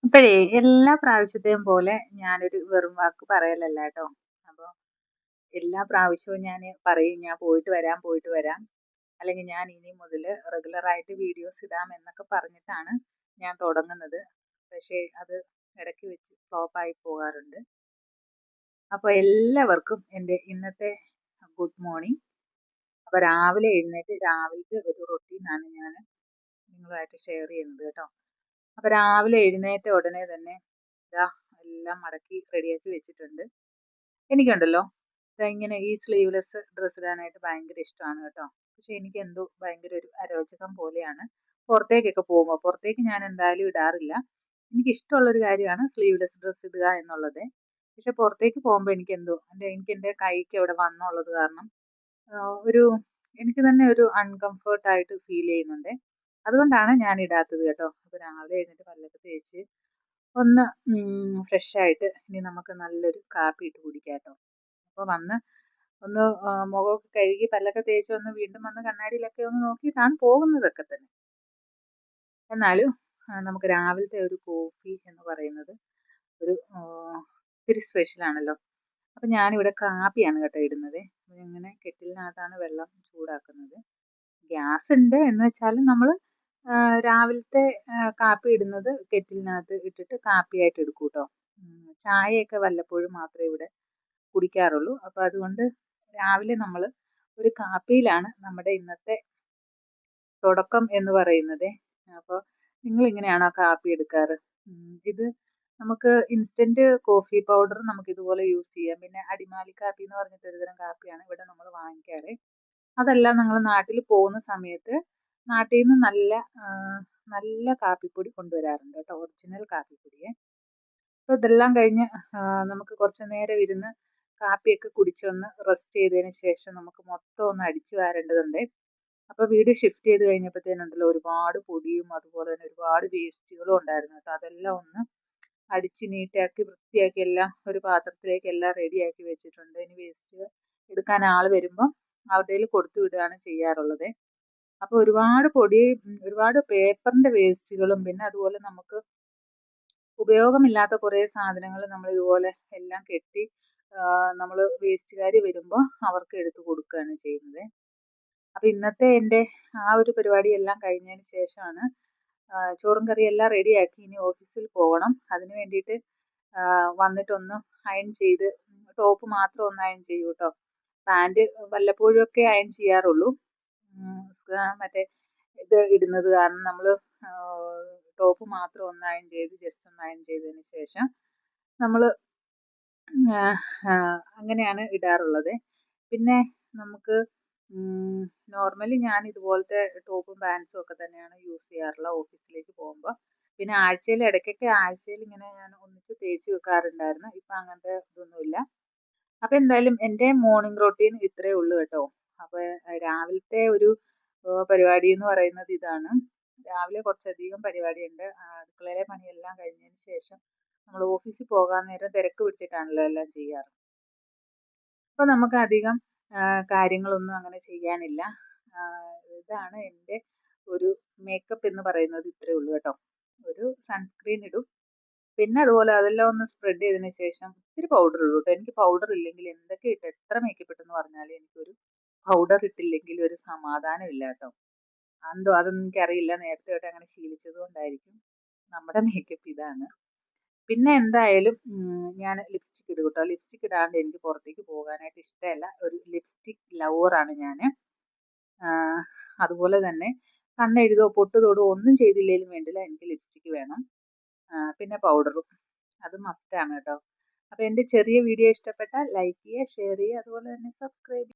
ഇപ്പഴേ എല്ലാ പ്രാവശ്യത്തെയും പോലെ ഞാനൊരു വെറും വാക്ക് പറയലല്ല കേട്ടോ. അപ്പൊ എല്ലാ പ്രാവശ്യവും ഞാന് പറയും ഞാൻ പോയിട്ട് വരാം. അല്ലെങ്കിൽ ഞാൻ ഇനി മുതല് റെഗുലറായിട്ട് വീഡിയോസ് ഇടാം എന്നൊക്കെ പറഞ്ഞിട്ടാണ് ഞാൻ തുടങ്ങുന്നത്. പക്ഷേ അത് ഇടയ്ക്ക് വെച്ച് ഫ്ലോപ്പായി പോകാറുണ്ട്. അപ്പൊ എല്ലാവർക്കും എൻ്റെ ഇന്നത്തെ ഗുഡ് മോർണിംഗ്. അപ്പൊ രാവിലെ എഴുന്നേറ്റ് രാവിലത്തെ ഒരു റൊട്ടീനാണ് ഞാൻ നിങ്ങളുമായിട്ട് ഷെയർ ചെയ്യുന്നത് കേട്ടോ. അപ്പൊ രാവിലെ എഴുന്നേറ്റ ഉടനെ തന്നെ ഇതാ എല്ലാം മടക്കി റെഡിയാക്കി വെച്ചിട്ടുണ്ട്. എനിക്കുണ്ടല്ലോ ദാ ഇങ്ങനെ ഈ സ്ലീവ്ലെസ് ഡ്രസ്സ് ഇടാനായിട്ട് ഭയങ്കര ഇഷ്ടമാണ് കേട്ടോ. പക്ഷെ എനിക്ക് എന്തോ ഭയങ്കര ഒരു അരോചകം പോലെയാണ് പുറത്തേക്കൊക്കെ പോകുമ്പോൾ. പുറത്തേക്ക് ഞാൻ എന്തായാലും ഇടാറില്ല. എനിക്ക് ഇഷ്ടമുള്ള ഒരു കാര്യമാണ് സ്ലീവ്ലെസ് ഡ്രസ്സ് ഇടുക എന്നുള്ളത്. പക്ഷെ പുറത്തേക്ക് പോകുമ്പോൾ എനിക്ക് എൻ്റെ കൈക്ക് അവിടെ വണ്ണമുള്ളത് കാരണം ഒരു എനിക്ക് തന്നെ ഒരു അൺകംഫർട്ട് ആയിട്ട് ഫീൽ ചെയ്യുന്നുണ്ട്. അതുകൊണ്ടാണ് ഞാൻ ഇടാത്തത് കേട്ടോ. അപ്പൊ രാവിലെ എഴുന്നേറ്റ് പല്ലൊക്കെ തേച്ച് ഒന്ന് ഫ്രഷ് ആയിട്ട് ഇനി നമുക്ക് നല്ലൊരു കാപ്പി ഇട്ട് കുടിക്കാം കേട്ടോ. അപ്പോൾ വന്ന് ഒന്ന് മുഖമൊക്കെ കഴുകി പല്ലൊക്കെ തേച്ച് ഒന്ന് വീണ്ടും വന്ന് കണ്ണാടിയിലൊക്കെ ഒന്ന് നോക്കിയിട്ടാണ് പോകുന്നതൊക്കെ തന്നെ. എന്നാലും നമുക്ക് രാവിലത്തെ ഒരു കോഫി എന്ന് പറയുന്നത് ഒരു ഇത്തിരി സ്പെഷ്യലാണല്ലോ. അപ്പം ഞാനിവിടെ കാപ്പിയാണ് കേട്ടോ ഇടുന്നത്. ഇങ്ങനെ കെറ്റിലിനകത്താണ് വെള്ളം ചൂടാക്കുന്നത്. ഗ്യാസ് ഉണ്ട് എന്ന് വെച്ചാലും നമ്മൾ രാവിലത്തെ കാപ്പി ഇടുന്നത് കെറ്റിലിനകത്ത് ഇട്ടിട്ട് കാപ്പിയായിട്ട് എടുക്കും കേട്ടോ. ചായയൊക്കെ വല്ലപ്പോഴും മാത്രമേ ഇവിടെ കുടിക്കാറുള്ളൂ. അപ്പോൾ അതുകൊണ്ട് രാവിലെ നമ്മൾ ഒരു കാപ്പിയിലാണ് നമ്മുടെ ഇന്നത്തെ തുടക്കം എന്ന് പറയുന്നത്. അപ്പോൾ നിങ്ങൾ ഇങ്ങനെയാണോ കാപ്പി എടുക്കാറ്? ഇത് നമുക്ക് ഇൻസ്റ്റന്റ് കോഫി പൗഡർ നമുക്ക് ഇതുപോലെ യൂസ് ചെയ്യാം. പിന്നെ അടിമാലി കാപ്പി എന്ന് പറഞ്ഞിട്ട് ഒരുതരം കാപ്പിയാണ് ഇവിടെ നമ്മൾ വാങ്ങിക്കാറ്. അതെല്ലാം നമ്മൾ നാട്ടിൽ പോകുന്ന സമയത്ത് നാട്ടിൽ നിന്ന് നല്ല കാപ്പിപ്പൊടി കൊണ്ടുവരാറുണ്ട് കേട്ടോ. ഒറിജിനൽ കാപ്പിപ്പൊടിയെ. അപ്പോൾ ഇതെല്ലാം കഴിഞ്ഞ് നമുക്ക് കുറച്ച് നേരം ഇരുന്ന് കാപ്പിയൊക്കെ കുടിച്ചൊന്ന് റെസ്റ്റ് ചെയ്തതിന് ശേഷം നമുക്ക് മൊത്തം ഒന്ന് അടിച്ചു വാരേണ്ടതുണ്ട്. അപ്പോൾ വീട് ഷിഫ്റ്റ് ചെയ്ത് കഴിഞ്ഞപ്പോഴത്തേനുണ്ടല്ലോ ഒരുപാട് പൊടിയും അതുപോലെ തന്നെ ഒരുപാട് വേസ്റ്റുകളും ഉണ്ടായിരുന്നു കേട്ടോ. അതെല്ലാം ഒന്ന് അടിച്ച് നീറ്റാക്കി വൃത്തിയാക്കി എല്ലാം ഒരു പാത്രത്തിലേക്ക് എല്ലാം റെഡിയാക്കി വെച്ചിട്ടുണ്ട്. ഇനി വേസ്റ്റ് എടുക്കാൻ ആൾ വരുമ്പോൾ അവരുടെ കയ്യിൽ കൊടുത്തു വിടുകയാണ് ചെയ്യാറുള്ളത്. അപ്പോൾ ഒരുപാട് പേപ്പറിന്റെ വേസ്റ്റുകളും പിന്നെ അതുപോലെ നമുക്ക് ഉപയോഗമില്ലാത്ത കുറേ സാധനങ്ങൾ നമ്മൾ ഇതുപോലെ എല്ലാം കെട്ടി നമ്മൾ വേസ്റ്റുകാർ വരുമ്പോൾ അവർക്ക് എടുത്തു കൊടുക്കുകയാണ് ചെയ്യുന്നത്. അപ്പം ഇന്നത്തെ എൻ്റെ ആ ഒരു പരിപാടി എല്ലാം കഴിഞ്ഞതിന് ശേഷമാണ് ചോറും കറിയും എല്ലാം റെഡിയാക്കി ഇനി ഓഫീസിൽ പോകണം. അതിന് വേണ്ടിയിട്ട് വന്നിട്ടൊന്ന് അയൺ ചെയ്ത് ടോപ്പ് മാത്രം ഒന്ന് അയൺ ചെയ്യൂ കേട്ടോ. പാൻറ് വല്ലപ്പോഴും ഒക്കെ അയൺ ചെയ്യാറുള്ളൂ. മറ്റേ ഇത് ഇടുന്നത് കാരണം നമ്മൾ ടോപ്പ് മാത്രം ഒന്ന് അയൺ ചെയ്ത് ജസ്റ്റ് ഒന്ന് അയൺ ചെയ്തതിന് ശേഷം നമ്മൾ അങ്ങനെയാണ് ഇടാറുള്ളത്. പിന്നെ നമുക്ക് നോർമലി ഞാൻ ഇതുപോലത്തെ ടോപ്പും പാൻസും ഒക്കെ തന്നെയാണ് യൂസ് ചെയ്യാറുള്ളത് ഓഫീസിലേക്ക് പോകുമ്പോൾ. പിന്നെ ആഴ്ചയിൽ ഇങ്ങനെ ഞാൻ ഒന്നിച്ച് തേച്ച് വെക്കാറുണ്ടായിരുന്നു. ഇപ്പം അങ്ങനത്തെ ഇതൊന്നുമില്ല. അപ്പം എന്തായാലും എൻ്റെ മോർണിംഗ് റൊട്ടീൻ ഇത്രയേ ഉള്ളൂ കേട്ടോ. അപ്പോൾ രാവിലത്തെ ഒരു പരിപാടി എന്ന് പറയുന്നത് ഇതാണ്. രാവിലെ കുറച്ചധികം പരിപാടിയുണ്ട്. അടുക്കളയിലെ പണിയെല്ലാം കഴിഞ്ഞതിന് ശേഷം നമ്മൾ ഓഫീസിൽ പോകാൻ നേരം തിരക്ക് പിടിച്ചിട്ടാണല്ലോ എല്ലാം ചെയ്യാറ്. അപ്പോൾ നമുക്ക് അധികം കാര്യങ്ങളൊന്നും അങ്ങനെ ചെയ്യാനില്ല. ഇതാണ് എൻ്റെ ഒരു മേക്കപ്പ് എന്ന് പറയുന്നത് ഇത്രയേ ഉള്ളൂ കേട്ടോ. ഒരു സൺസ്ക്രീൻ ഇടും. പിന്നെ അതുപോലെ അതെല്ലാം ഒന്ന് സ്പ്രെഡ് ചെയ്തതിന് ശേഷം ഇത്തിരി പൗഡർ ഇടും കേട്ടോ. എനിക്ക് പൗഡർ ഇല്ലെങ്കിൽ എന്തൊക്കെ ഇട്ട് എത്ര മേക്കപ്പ് ഇട്ടെന്ന് പറഞ്ഞാലും എനിക്കൊരു പൗഡർ ഇട്ടില്ലെങ്കിൽ ഒരു സമാധാനം ഇല്ല കേട്ടോ. അതൊന്നും എനിക്കറിയില്ല. നേരത്തെ തൊട്ട് അങ്ങനെ ശീലിച്ചത് കൊണ്ടായിരിക്കും. നമ്മുടെ മേക്കപ്പ് ഇതാണ്. പിന്നെ എന്തായാലും ഞാൻ ലിപ്സ്റ്റിക് ഇടും കേട്ടോ. ലിപ്സ്റ്റിക് ഇടാണ്ട് എനിക്ക് പുറത്തേക്ക് പോകാനായിട്ട് ഇഷ്ടമല്ല. ഒരു ലിപ്സ്റ്റിക് ലവറാണ് ഞാൻ. അതുപോലെ തന്നെ കണ്ണെഴുതോ പൊട്ട് തൊടുകയോ ഒന്നും ചെയ്തില്ലെങ്കിലും വേണ്ടില്ല, എനിക്ക് ലിപ്സ്റ്റിക് വേണം. പിന്നെ പൗഡറും അത് മസ്റ്റാണ് കേട്ടോ. അപ്പോൾ എൻ്റെ ചെറിയ വീഡിയോ ഇഷ്ടപ്പെട്ടാൽ ലൈക്ക് ചെയ്യുക, ഷെയർ ചെയ്യുക, അതുപോലെ തന്നെ സബ്സ്ക്രൈബ് ചെയ്യുക.